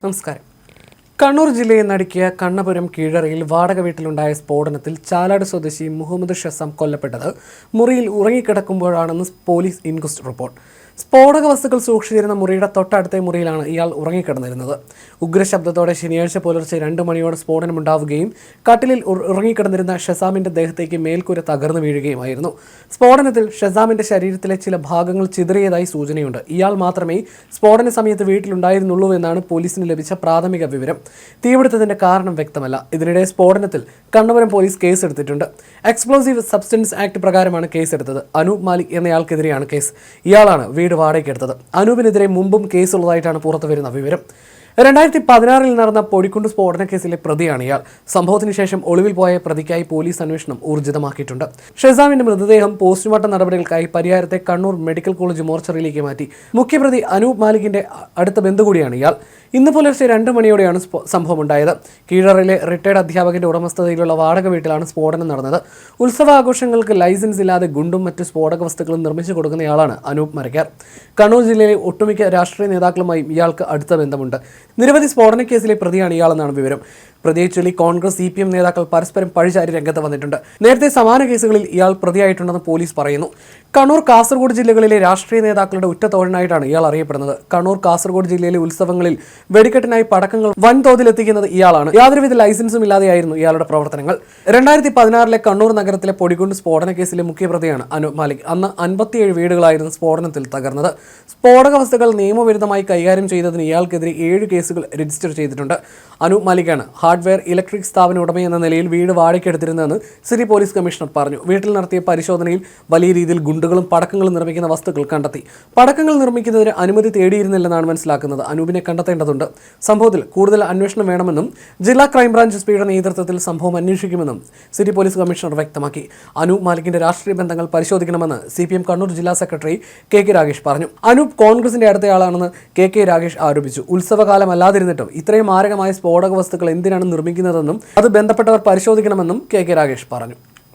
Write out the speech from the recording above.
നമസ്കാരം. കണ്ണൂർ ജില്ലയെ നടുക്കിയ കണ്ണപുരം കീഴറയിൽ വാടക വീട്ടിലുണ്ടായ സ്ഫോടനത്തിൽ ചാലാട് സ്വദേശി മുഹമ്മദ് ഷസാം കൊല്ലപ്പെട്ടത് മുറിയിൽ ഉറങ്ങിക്കിടക്കുമ്പോഴാണെന്ന് പോലീസ് ഇൻക്വസ്റ്റ് റിപ്പോർട്ട്. സ്ഫോടക വസ്തുക്കൾ സൂക്ഷിച്ചിരുന്ന മുറിയുടെ തൊട്ടടുത്ത മുറിയിലാണ് ഇയാൾ ഉറങ്ങിക്കിടന്നിരുന്നത്. ഉഗ്രശബ്ദത്തോടെ ശനിയാഴ്ച പുലർച്ചെ 2 മണിയോടെ സ്ഫോടനമുണ്ടാവുകയും കട്ടിലിൽ ഉറങ്ങിക്കിടന്നിരുന്ന ഷസാമിന്റെ ദേഹത്തേക്ക് മേൽക്കൂര തകർന്നു വീഴുകയുമായിരുന്നു. സ്ഫോടനത്തിൽ ഷസാമിന്റെ ശരീരത്തിലെ ചില ഭാഗങ്ങൾ ചിതറിയതായി സൂചനയുണ്ട്. ഇയാൾ മാത്രമേ സ്ഫോടന സമയത്ത് വീട്ടിലുണ്ടായിരുന്നുള്ളൂ എന്നാണ് പോലീസിന് ലഭിച്ച പ്രാഥമിക വിവരം. തീപിടുത്തത്തിന്റെ കാരണം വ്യക്തമല്ല. ഇതിനിടെ സ്ഫോടനത്തിൽ കണ്ണപുരം പോലീസ് കേസെടുത്തിട്ടുണ്ട്. എക്സ്പ്ലോസീവ് സബ്സ്റ്റൻസ് ആക്ട് പ്രകാരമാണ് കേസെടുത്തത്. അനൂപ് മാലിക് എന്നയാൾക്കെതിരെയാണ് കേസ്. ഇയാളാണ് വീട് വാടകയ്ക്കെടുത്തത്. അനൂപിനെതിരെ മുമ്പും കേസുള്ളതായിട്ടാണ് പുറത്തുവരുന്ന വിവരം. 2016 നടന്ന പൊടിക്കുണ്ട് സ്ഫോടന കേസിലെ പ്രതിയാണ് ഇയാൾ. സംഭവത്തിന് ശേഷം ഒളിവിൽ പോയ പ്രതിക്കായി പോലീസ് അന്വേഷണം ഊർജിതമാക്കിയിട്ടുണ്ട്. ഷസാമിന്റെ മൃതദേഹം പോസ്റ്റ്മോർട്ടം നടപടികൾക്കായി പരിയാരത്തെ കണ്ണൂർ മെഡിക്കൽ കോളേജ് മോർച്ചറിയിലേക്ക് മാറ്റി. മുഖ്യപ്രതി അനൂപ് മാലിക്കിന്റെ അടുത്ത ബന്ധു കൂടിയാണ് ഇയാൾ. ഇന്ന് പുലർച്ചെ 2 മണിയോടെയാണ് സംഭവമുണ്ടായത്. കീഴറയിലെ റിട്ടയർഡ് അധ്യാപകന്റെ ഉടമസ്ഥതയിലുള്ള വാടക വീട്ടിലാണ് സ്ഫോടനം നടന്നത്. ഉത്സവാഘോഷങ്ങൾക്ക് ലൈസൻസ് ഇല്ലാതെ ഗുണ്ടും മറ്റ് സ്ഫോടക വസ്തുക്കളും നിർമ്മിച്ചു കൊടുക്കുന്നയാളാണ് അനൂപ് മരക്കാർ. കണ്ണൂർ ജില്ലയിലെ ഒട്ടുമിക്ക രാഷ്ട്രീയ നേതാക്കളുമായും ഇയാൾക്ക് അടുത്ത ബന്ധമുണ്ട്. നിരവധി സ്ഫോടന കേസിലെ പ്രതിയാണ് ഇയാളെന്നാണ് വിവരം. പ്രതിയെ ചൊല്ലി കോൺഗ്രസ് CPM നേതാക്കൾ പരസ്പരം പഴിചാരി രംഗത്ത് വന്നിട്ടുണ്ട്. നേരത്തെ സമാന കേസുകളിൽ ഇയാൾ പ്രതിയായിട്ടുണ്ടെന്ന് പോലീസ് പറയുന്നു. കണ്ണൂർ കാസർഗോഡ് ജില്ലകളിലെ രാഷ്ട്രീയ നേതാക്കളുടെ ഉറ്റത്തോഴനായിട്ടാണ് ഇയാൾ അറിയപ്പെടുന്നത്. കണ്ണൂർ കാസർഗോഡ് ജില്ലയിലെ ഉത്സവങ്ങളിൽ വെടിക്കെട്ടിനായി പടക്കങ്ങൾ വൻതോതിൽ എത്തിക്കുന്നത് ഇയാളാണ്. യാതൊരുവിധ ലൈസൻസും ഇല്ലാതെയായിരുന്നു ഇയാളുടെ പ്രവർത്തനങ്ങൾ. 2016 കണ്ണൂർ നഗരത്തിലെ പൊടിക്കുണ്ട് സ്ഫോടന കേസിലെ മുഖ്യപ്രതിയാണ് അനൂപ് മാലിക്. അന്ന് 57 വീടുകളായിരുന്നു സ്ഫോടനത്തിൽ തകർന്നത്. സ്ഫോടക വസ്തുക്കൾ നിയമവിരുദ്ധമായി കൈകാര്യം ചെയ്തതിന് ഇയാൾക്കെതിരെ 7 കേസുകൾ രജിസ്റ്റർ ചെയ്തിട്ടുണ്ട്. അനൂപ് മാലിക്കാണ് ഹാർഡ്വെയർ ഇലക്ട്രിക് സ്ഥാപന ഉടമയെന്ന നിലയിൽ വീട് വാടകയ്ക്കെടുത്തിരുന്നതെന്ന് സിറ്റി പോലീസ് കമ്മീഷണർ പറഞ്ഞു. വീട്ടിൽ നടത്തിയ പരിശോധനയിൽ വലിയ രീതിയിൽ ഗുണ്ടുകളും പടക്കങ്ങളും നിർമ്മിക്കുന്ന വസ്തുക്കൾ കണ്ടെത്തി. പടക്കങ്ങൾ നിർമ്മിക്കുന്നതിന് അനുമതി തേടിയിരുന്നില്ലെന്നാണ് മനസ്സിലാക്കുന്നത്. അനൂപിനെ കണ്ടെത്തേണ്ടതുണ്ട്. സംഭവത്തിൽ കൂടുതൽ അന്വേഷണം വേണമെന്നും ജില്ലാ ക്രൈംബ്രാഞ്ച് എസ്പിയുടെ നേതൃത്വത്തിൽ സംഭവം അന്വേഷിക്കുമെന്നും സിറ്റി പോലീസ് കമ്മീഷണർ വ്യക്തമാക്കി. അനൂപ് മാലിക്കിന്റെ രാഷ്ട്രീയ ബന്ധങ്ങൾ പരിശോധിക്കണമെന്ന് CPM കണ്ണൂർ ജില്ലാ സെക്രട്ടറി KK രാഗേഷ് പറഞ്ഞു. അനൂപ് കോൺഗ്രസിന്റെ അടുത്തയാളാണെന്ന് KK രാഗേഷ് ആരോപിച്ചു. ഉത്സവകാലമല്ലാതിരുന്നിട്ടും ഇത്രയും മാരകമായ സ്ഫോടക വസ്തുക്കൾ എന്തിനാണ് നിർമ്മിക്കുന്നതെന്നും അത് ബന്ധപ്പെട്ടവർ പരിശോധിക്കണമെന്നും KK രാഗേഷ് പറഞ്ഞു.